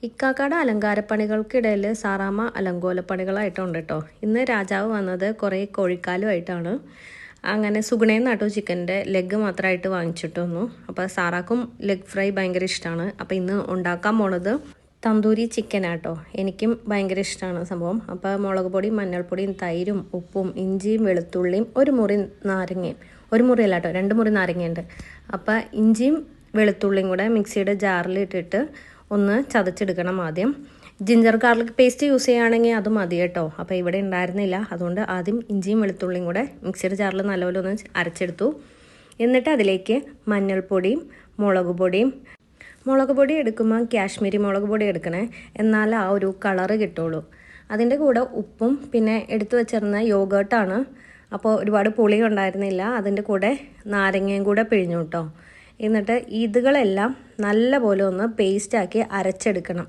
ഇക്കാക്കയുടെ അലങ്കാരപ്പണികൾക്കിടയിൽ സാറാമ്മ അലങ്കോലപ്പണികളായിട്ടുണ്ട് കേട്ടോ. ഇന്ന് രാജാവ് വന്നത് കുറേ കോഴിക്കാലുമായിട്ടാണ്. അങ്ങനെ സുഗുണേന്ന് കേട്ടോ ചിക്കൻ്റെ ലെഗ് മാത്രമായിട്ട് വാങ്ങിച്ചിട്ട് വന്നു. അപ്പോൾ സാറാക്കും ലെഗ് ഫ്രൈ ഭയങ്കര ഇഷ്ടമാണ്. അപ്പോൾ ഇന്ന് ഉണ്ടാക്കാൻ പോണത് തന്തൂരി ചിക്കനാട്ടോ. എനിക്കും ഭയങ്കര ഇഷ്ടമാണ് സംഭവം. അപ്പോൾ മുളക് പൊടിയും മഞ്ഞൾപ്പൊടിയും തൈരും ഉപ്പും ഇഞ്ചിയും വെളുത്തുള്ളിയും ഒരു മുറി നാരങ്ങയും, ഒരു മുറിയല്ല കേട്ടോ 2 മുറി നാരങ്ങയുണ്ട്. അപ്പോൾ ഇഞ്ചിയും വെളുത്തുള്ളിയും കൂടെ മിക്സിയുടെ ജാറിൽ ഇട്ടിട്ട് ഒന്ന് ചതച്ചെടുക്കണം. ആദ്യം ജിഞ്ചർ ഗാർലിക് പേസ്റ്റ് യൂസ് ചെയ്യുകയാണെങ്കിൽ അത് മതി കേട്ടോ. അപ്പോൾ ഇവിടെ ഉണ്ടായിരുന്നില്ല, അതുകൊണ്ട് ആദ്യം ഇഞ്ചിയും വെളുത്തുള്ളിയും കൂടെ മിക്സിയുടെ ജാറിൽ നല്ലപോലെ ഒന്ന് അരച്ചെടുത്തു. എന്നിട്ട് അതിലേക്ക് മഞ്ഞൾപ്പൊടിയും മുളക് പൊടി എടുക്കുമ്പോൾ കാശ്മീരി മുളക് പൊടി എടുക്കണേ, എന്നാൽ ആ ഒരു കളറ് കിട്ടുള്ളൂ. അതിൻ്റെ കൂടെ ഉപ്പും പിന്നെ എടുത്തു വെച്ചിരുന്ന യോഗേർട്ടാണ്. അപ്പോൾ ഒരുപാട് പുളി ഉണ്ടായിരുന്നില്ല, അതിൻ്റെ കൂടെ നാരങ്ങയും കൂടെ പിഴിഞ്ഞു കേട്ടോ. എന്നിട്ട് ഇതുകളെല്ലാം നല്ല പോലെ ഒന്ന് പേസ്റ്റാക്കി അരച്ചെടുക്കണം.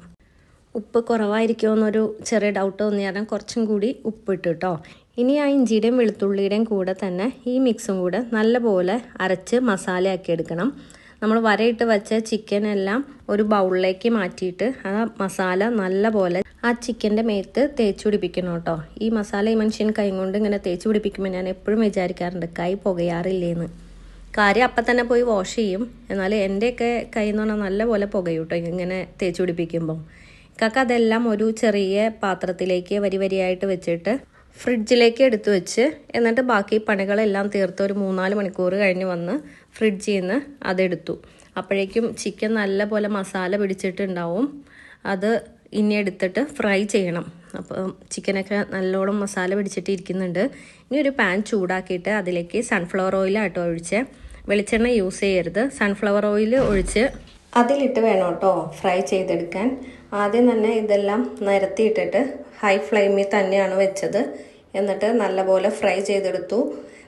ഉപ്പ് കുറവായിരിക്കുമെന്നൊരു ചെറിയ ഡൗട്ട് തോന്നിയാൽ കുറച്ചും കൂടി ഉപ്പിട്ട് കേട്ടോ. ഇനി ആ ഇഞ്ചിയുടെയും വെളുത്തുള്ളിയുടെയും കൂടെ തന്നെ ഈ മിക്സും കൂടെ നല്ലപോലെ അരച്ച് മസാലയാക്കി എടുക്കണം. നമ്മൾ വരയിട്ട് വെച്ച ചിക്കനെല്ലാം ഒരു ബൗളിലേക്ക് മാറ്റിയിട്ട് ആ മസാല നല്ലപോലെ ആ ചിക്കൻ്റെ മേത്ത് തേച്ച് പിടിപ്പിക്കണം കേട്ടോ. ഈ മസാല ഈ മനുഷ്യൻ കൈ കൊണ്ട് ഇങ്ങനെ തേച്ച് പിടിപ്പിക്കുമ്പോൾ ഞാൻ എപ്പോഴും വിചാരിക്കാറുണ്ട് കൈ പുകയാറില്ലേന്ന്. കാര്യം അപ്പം തന്നെ പോയി വാഷ് ചെയ്യും, എന്നാൽ എൻ്റെയൊക്കെ കൈ എന്ന് പറഞ്ഞാൽ നല്ലപോലെ പുകയും കേട്ടോ ഇങ്ങനെ തേച്ച് പിടിപ്പിക്കുമ്പം. ഇക്കാക്ക അതെല്ലാം ഒരു ചെറിയ പാത്രത്തിലേക്ക് വരി വരിയായിട്ട് വെച്ചിട്ട് ഫ്രിഡ്ജിലേക്ക് എടുത്തു വെച്ച്, എന്നിട്ട് ബാക്കി പണികളെല്ലാം തീർത്ത് ഒരു 3-4 മണിക്കൂർ കഴിഞ്ഞ് വന്ന് ഫ്രിഡ്ജിൽ നിന്ന് അതെടുത്തു. അപ്പോഴേക്കും ചിക്കൻ നല്ല പോലെ മസാല പിടിച്ചിട്ടുണ്ടാവും. അത് ഇനി എടുത്തിട്ട് ഫ്രൈ ചെയ്യണം. അപ്പോൾ ചിക്കനൊക്കെ നല്ലോണം മസാല പിടിച്ചിട്ട് ഇരിക്കുന്നുണ്ട്. ഇനി ഒരു പാൻ ചൂടാക്കിയിട്ട് അതിലേക്ക് സൺഫ്ലവർ ഓയിലാട്ടോ ഒഴിച്ച്, വെളിച്ചെണ്ണ യൂസ് ചെയ്യരുത്. സൺഫ്ലവർ ഓയിൽ ഒഴിച്ച് അതിലിട്ട് വേണം കേട്ടോ ഫ്രൈ ചെയ്തെടുക്കാൻ. ആദ്യം തന്നെ ഇതെല്ലാം നിരത്തിയിട്ടിട്ട് ഹൈ ഫ്ലെയിമിൽ തന്നെയാണ് വെച്ചത്. എന്നിട്ട് നല്ലപോലെ ഫ്രൈ ചെയ്തെടുത്തു.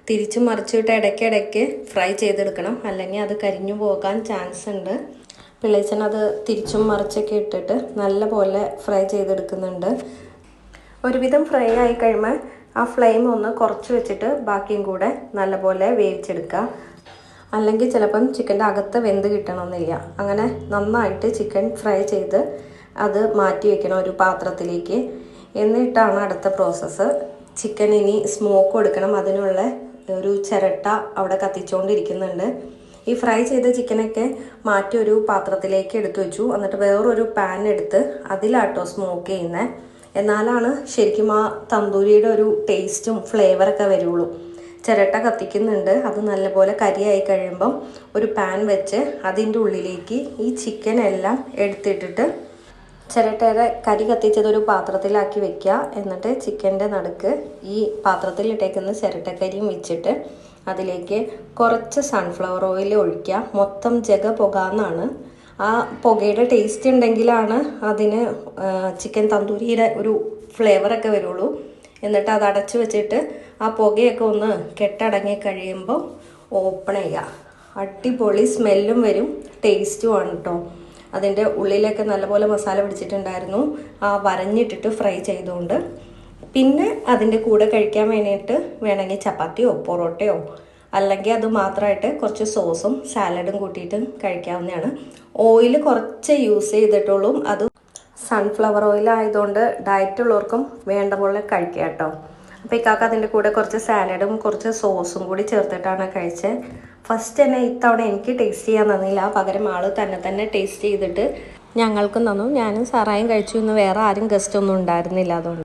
തിരിച്ചും മറിച്ചിട്ട് ഇടയ്ക്കിടയ്ക്ക് ഫ്രൈ ചെയ്തെടുക്കണം, അല്ലെങ്കിൽ അത് കരിഞ്ഞു പോകാൻ ചാൻസ് ഉണ്ട്. പിള്ളേച്ചൻ അത് തിരിച്ചും മറിച്ചൊക്കെ ഇട്ടിട്ട് നല്ലപോലെ ഫ്രൈ ചെയ്തെടുക്കുന്നുണ്ട്. ഒരുവിധം ഫ്രൈ ആയി കഴിയുമ്പോൾ ആ ഫ്ലെയിം ഒന്ന് കുറച്ച് വെച്ചിട്ട് ബാക്കിയും കൂടെ നല്ലപോലെ വേവിച്ചെടുക്കുക. അല്ലെങ്കിൽ ചിലപ്പം ചിക്കൻ്റെ അകത്ത് വെന്ത് കിട്ടണമെന്നില്ല. അങ്ങനെ നന്നായിട്ട് ചിക്കൻ ഫ്രൈ ചെയ്ത് അത് മാറ്റി വെക്കണം ഒരു പാത്രത്തിലേക്ക്. എന്നിട്ടാണ് അടുത്ത പ്രോസസ്സ്. ചിക്കൻ ഇനി സ്മോക്ക് കൊടുക്കണം. അതിനുള്ള ഒരു ചിരട്ട അവിടെ കത്തിച്ചുകൊണ്ടിരിക്കുന്നുണ്ട്. ഈ ഫ്രൈ ചെയ്ത ചിക്കനൊക്കെ മാറ്റി ഒരു പാത്രത്തിലേക്ക് എടുത്തു വെച്ചു. എന്നിട്ട് വേറൊരു പാൻ എടുത്ത് അതിലാട്ടോ സ്മോക്ക് ചെയ്യുന്നത്. എന്നാലാണ് ശരിക്കും ആ തന്തൂരിയുടെ ഒരു ടേസ്റ്റും ഫ്ലേവറൊക്കെ വരുള്ളൂ. ചിരട്ട കത്തിക്കുന്നുണ്ട്. അത് നല്ലപോലെ കരിയായി കഴിയുമ്പം ഒരു പാൻ വെച്ച് അതിൻ്റെ ഉള്ളിലേക്ക് ഈ ചിക്കനെല്ലാം എടുത്തിട്ടിട്ട് ചിരട്ടയുടെ കരി കത്തിച്ചതൊരു പാത്രത്തിലാക്കി വെക്കുക. എന്നിട്ട് ചിക്കൻ്റെ നടുക്ക് ഈ പാത്രത്തിലിട്ടേക്കുന്ന ചിരട്ടക്കരിയും വെച്ചിട്ട് അതിലേക്ക് കുറച്ച് സൺഫ്ലവർ ഓയിൽ ഒഴിക്കുക. മൊത്തം ജഗ പുകയെന്നാണ്. ആ പുകയുടെ ടേസ്റ്റ് ഉണ്ടെങ്കിലാണ് അതിന് ചിക്കൻ തന്തൂരിയുടെ ഒരു ഫ്ലേവറൊക്കെ വരുള്ളൂ. എന്നിട്ട് അത് അടച്ചു വെച്ചിട്ട് ആ പുകയൊക്കെ ഒന്ന് കെട്ടടങ്ങി കഴിയുമ്പോൾ ഓപ്പൺ ചെയ്യുക. അടിപൊളി സ്മെല്ലും വരും, ടേസ്റ്റുമാണ് കേട്ടോ. അതിൻ്റെ ഉള്ളിലൊക്കെ നല്ലപോലെ മസാല പിടിച്ചിട്ടുണ്ടായിരുന്നു ആ വരഞ്ഞിട്ടിട്ട് ഫ്രൈ ചെയ്തുകൊണ്ട്. പിന്നെ അതിൻ്റെ കൂടെ കഴിക്കാൻ വേണ്ടിയിട്ട് വേണമെങ്കിൽ ചപ്പാത്തിയോ പൊറോട്ടയോ അല്ലെങ്കിൽ അത് മാത്രമായിട്ട് കുറച്ച് സോസും സാലഡും കൂട്ടിയിട്ട് കഴിക്കാവുന്നതാണ്. ഓയിൽ കുറച്ച് യൂസ് ചെയ്തിട്ടുള്ളൂ. അത് സൺഫ്ലവർ ഓയിൽ ആയതുകൊണ്ട് ഡയറ്റ് ഉള്ളവർക്കും വേണ്ട പോലെ കഴിക്കുക കേട്ടോ. അപ്പോൾ ഇക്കാക്ക അതിൻ്റെ കൂടെ കുറച്ച് സാലഡും കുറച്ച് സോസും കൂടി ചേർത്തിട്ടാണ് കഴിച്ചത്. ഫസ്റ്റ് തന്നെ ഇത്തവണ എനിക്ക് ടേസ്റ്റ് ചെയ്യാൻ തന്നില്ല, പകരം ആൾ തന്നെ ടേസ്റ്റ് ചെയ്തിട്ട് ഞങ്ങൾക്കും തന്നു. ഞാനും സാറായും കഴിച്ചു. ഇന്ന് വേറെ ആരും ഗസ്റ്റ് ഒന്നും ഉണ്ടായിരുന്നില്ല അതുകൊണ്ട്.